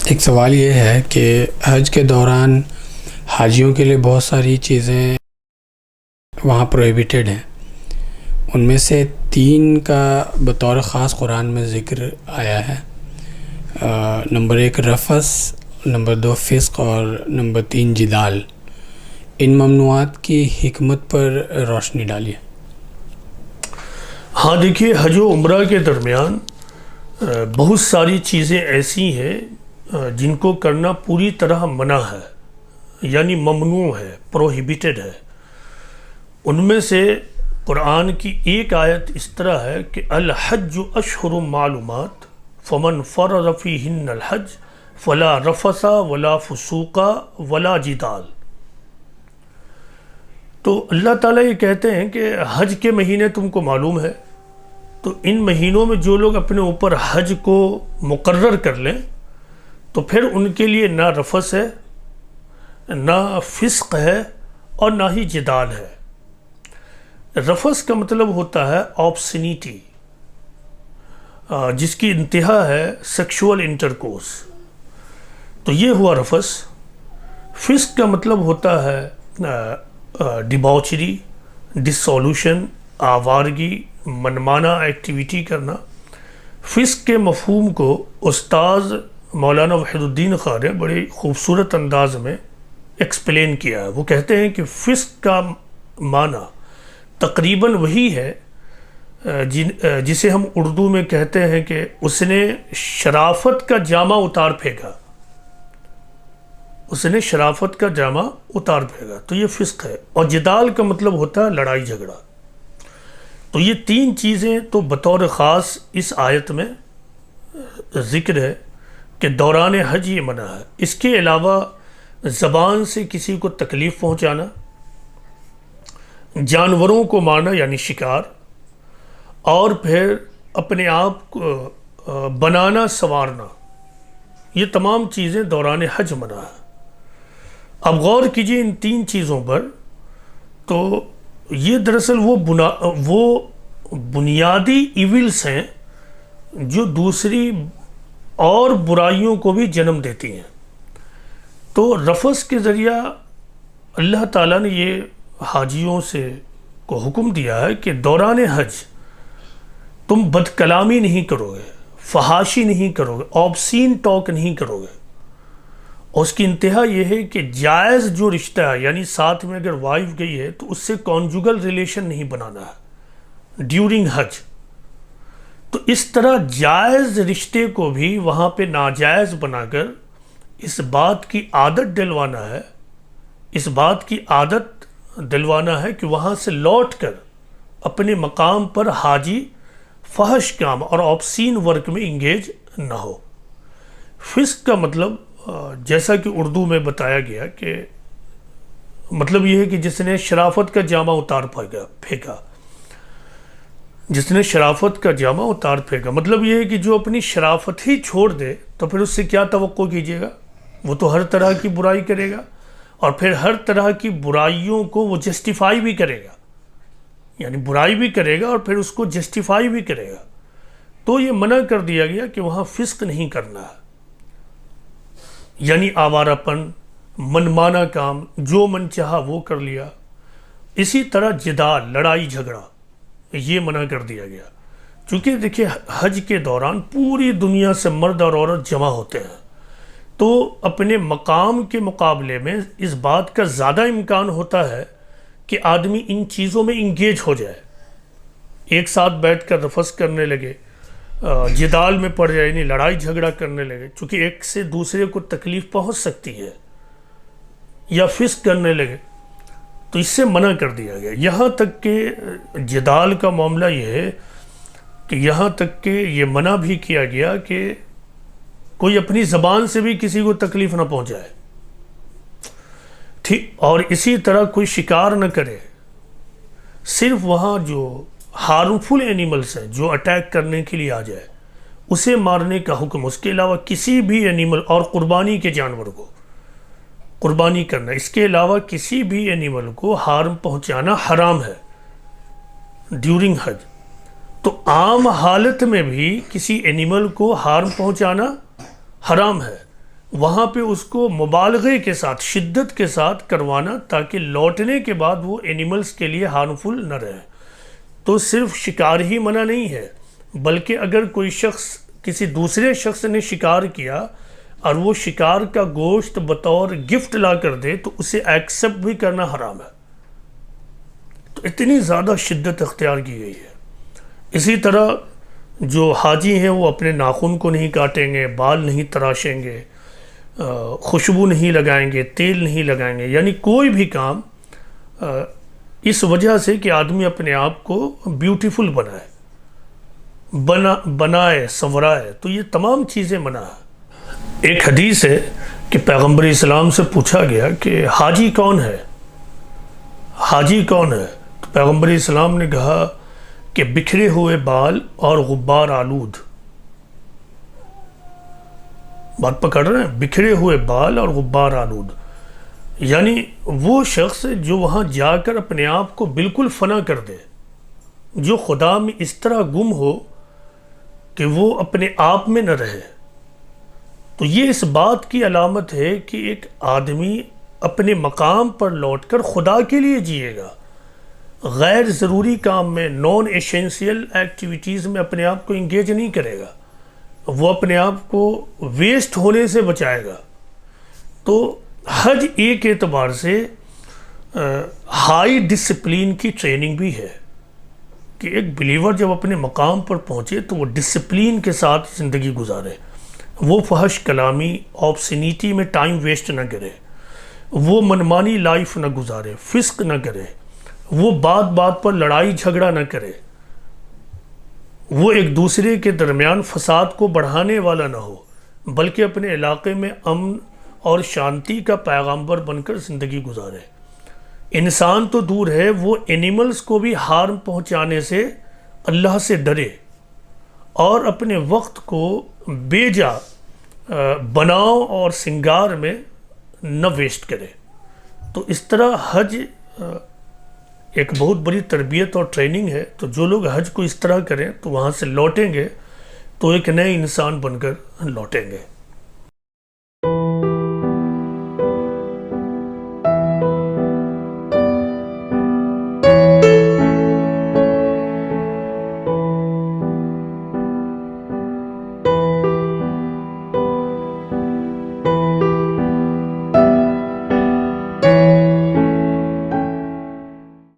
ایک سوال یہ ہے کہ حج کے دوران حاجیوں کے لیے بہت ساری چیزیں وہاں پروہیبیٹڈ ہیں. ان میں سے 3 کا بطور خاص قرآن میں ذکر آیا ہے. نمبر 1 رفث، نمبر 2 فسق اور نمبر 3 جدال. ان ممنوعات کی حکمت پر روشنی ڈالیے. ہاں دیکھیے، حج و عمرہ کے درمیان بہت ساری چیزیں ایسی ہیں جن کو کرنا پوری طرح منع ہے، یعنی ممنوع ہے، پروہیبیٹڈ ہے. ان میں سے قرآن کی ایک آیت اس طرح ہے کہ الحج اشہر معلومات فمن فرض فیہن الحج فلا رفث ولا فسوق ولا جدال. تو اللہ تعالیٰ یہ کہتے ہیں کہ حج کے مہینے تم کو معلوم ہے، تو ان مہینوں میں جو لوگ اپنے اوپر حج کو مقرر کر لیں تو پھر ان کے لیے نہ رفث ہے، نہ فسق ہے اور نہ ہی جدال ہے. رفث کا مطلب ہوتا ہے آبسینیٹی، جس کی انتہا ہے سیکشول انٹرکورس، تو یہ ہوا رفث. فسق کا مطلب ہوتا ہے ڈیباچری، ڈسولوشن، آوارگی، منمانہ ایکٹیویٹی کرنا. فسق کے مفہوم کو استاذ مولانا وحید الدین خان نے بڑے خوبصورت انداز میں ایکسپلین کیا ہے. وہ کہتے ہیں کہ فسق کا معنی تقریباً وہی ہے جسے ہم اردو میں کہتے ہیں کہ اس نے شرافت کا جامہ اتار پھینکا. اس نے شرافت کا جامہ اتار پھینکا، تو یہ فسق ہے. اور جدال کا مطلب ہوتا ہے لڑائی جھگڑا. تو یہ 3 چیزیں تو بطور خاص اس آیت میں ذکر ہے کہ دوران حج یہ منع ہے. اس کے علاوہ زبان سے کسی کو تکلیف پہنچانا، جانوروں کو مارنا یعنی شکار، اور پھر اپنے آپ کو بنانا سنوارنا، یہ تمام چیزیں دوران حج منع ہے. اب غور کیجئے ان 3 چیزوں پر. تو یہ دراصل وہ بنیادی ایونٹس ہیں جو دوسری اور برائیوں کو بھی جنم دیتی ہیں. تو رفث کے ذریعہ اللہ تعالیٰ نے یہ حاجیوں سے کو حکم دیا ہے کہ دوران حج تم بد کلامی نہیں کرو گے، فحاشی نہیں کرو گے، آبسین ٹاک نہیں کرو گے. اور اس کی انتہا یہ ہے کہ جائز جو رشتہ ہے، یعنی ساتھ میں اگر وائف گئی ہے تو اس سے کانجوگل ریلیشن نہیں بنانا ہے ڈیورنگ حج. تو اس طرح جائز رشتے کو بھی وہاں پہ ناجائز بنا کر اس بات کی عادت دلوانا ہے کہ وہاں سے لوٹ کر اپنے مقام پر حاجی فحش کام اور آبسین ورک میں انگیج نہ ہو. فسق کا مطلب جیسا کہ اردو میں بتایا گیا کہ مطلب یہ ہے کہ جس نے شرافت کا جامہ اتار پھینکا. جس نے شرافت کا جامہ اتار پھینکا مطلب یہ ہے کہ جو اپنی شرافت ہی چھوڑ دے تو پھر اس سے کیا توقع کیجیے گا؟ وہ تو ہر طرح کی برائی کرے گا، اور پھر ہر طرح کی برائیوں کو وہ جسٹیفائی بھی کرے گا، یعنی برائی بھی کرے گا اور پھر اس کو جسٹیفائی بھی کرے گا. تو یہ منع کر دیا گیا کہ وہاں فسق نہیں کرنا ہے، یعنی آوارہ پن، منمانہ کام، جو من چاہا وہ کر لیا. اسی طرح جدال، لڑائی جھگڑا، یہ منع کر دیا گیا. چونکہ دیکھیے حج کے دوران پوری دنیا سے مرد اور عورت جمع ہوتے ہیں، تو اپنے مقام کے مقابلے میں اس بات کا زیادہ امکان ہوتا ہے کہ آدمی ان چیزوں میں انگیج ہو جائے، ایک ساتھ بیٹھ کر رفث کرنے لگے، جدال میں پڑ جائے، یعنی لڑائی جھگڑا کرنے لگے، چونکہ ایک سے دوسرے کو تکلیف پہنچ سکتی ہے، یا فسق کرنے لگے. تو اس سے منع کر دیا گیا. یہاں تک کہ جدال کا معاملہ یہ ہے کہ یہاں تک کہ یہ منع بھی کیا گیا کہ کوئی اپنی زبان سے بھی کسی کو تکلیف نہ پہنچائے، ٹھیک. اور اسی طرح کوئی شکار نہ کرے. صرف وہاں جو ہارمفل اینیملز ہیں جو اٹیک کرنے کے لیے آ جائے اسے مارنے کا حکم. اس کے علاوہ کسی بھی اینیمل، اور قربانی کے جانور کو قربانی کرنا، اس کے علاوہ کسی بھی اینیمل کو ہارم پہنچانا حرام ہے ڈیورنگ حج. تو عام حالت میں بھی کسی اینیمل کو ہارم پہنچانا حرام ہے، وہاں پہ اس کو مبالغے کے ساتھ، شدت کے ساتھ کروانا، تاکہ لوٹنے کے بعد وہ اینیملز کے لیے ہارمفل نہ رہے۔ تو صرف شکار ہی منع نہیں ہے، بلکہ اگر کوئی شخص کسی دوسرے شخص نے شکار کیا اور وہ شکار کا گوشت بطور گفٹ لا کر دے تو اسے ایکسیپٹ بھی کرنا حرام ہے۔ تو اتنی زیادہ شدت اختیار کی گئی ہے۔ اسی طرح جو حاجی ہیں وہ اپنے ناخن کو نہیں کاٹیں گے، بال نہیں تراشیں گے، خوشبو نہیں لگائیں گے، تیل نہیں لگائیں گے، یعنی کوئی بھی کام اس وجہ سے کہ آدمی اپنے آپ کو بیوٹیفل بنائے سنورائے، تو یہ تمام چیزیں منع ہے۔ ایک حدیث ہے کہ پیغمبر اسلام سے پوچھا گیا کہ حاجی کون ہے، حاجی کون ہے؟ تو پیغمبر اسلام نے کہا کہ بکھرے ہوئے بال اور غبار آلود۔ بات پکڑ رہے ہیں؟ بکھرے ہوئے بال اور غبار آلود، یعنی وہ شخص جو وہاں جا کر اپنے آپ کو بالکل فنا کر دے، جو خدا میں اس طرح گم ہو کہ وہ اپنے آپ میں نہ رہے۔ تو یہ اس بات کی علامت ہے کہ ایک آدمی اپنے مقام پر لوٹ کر خدا کے لیے جیے گا، غیر ضروری کام میں، نان ایسینشیل ایکٹیویٹیز میں اپنے آپ کو انگیج نہیں کرے گا، وہ اپنے آپ کو ویسٹ ہونے سے بچائے گا۔ تو حج ایک اعتبار سے ہائی ڈسپلین کی ٹریننگ بھی ہے کہ ایک بلیور جب اپنے مقام پر پہنچے تو وہ ڈسپلین کے ساتھ زندگی گزارے، وہ فحش کلامی، آبسینیٹی میں ٹائم ویسٹ نہ کرے، وہ منمانی لائف نہ گزارے، فسق نہ کرے، وہ بات بات پر لڑائی جھگڑا نہ کرے، وہ ایک دوسرے کے درمیان فساد کو بڑھانے والا نہ ہو، بلکہ اپنے علاقے میں امن اور شانتی کا پیغامبر بن کر زندگی گزارے۔ انسان تو دور ہے، وہ اینیملز کو بھی ہارم پہنچانے سے اللہ سے ڈرے اور اپنے وقت کو بے جا بناؤ اور سنگار میں نہ ویسٹ کرے۔ تو اس طرح حج ایک بہت بڑی تربیت اور ٹریننگ ہے۔ تو جو لوگ حج کو اس طرح کریں تو وہاں سے لوٹیں گے تو ایک نئے انسان بن کر لوٹیں گے۔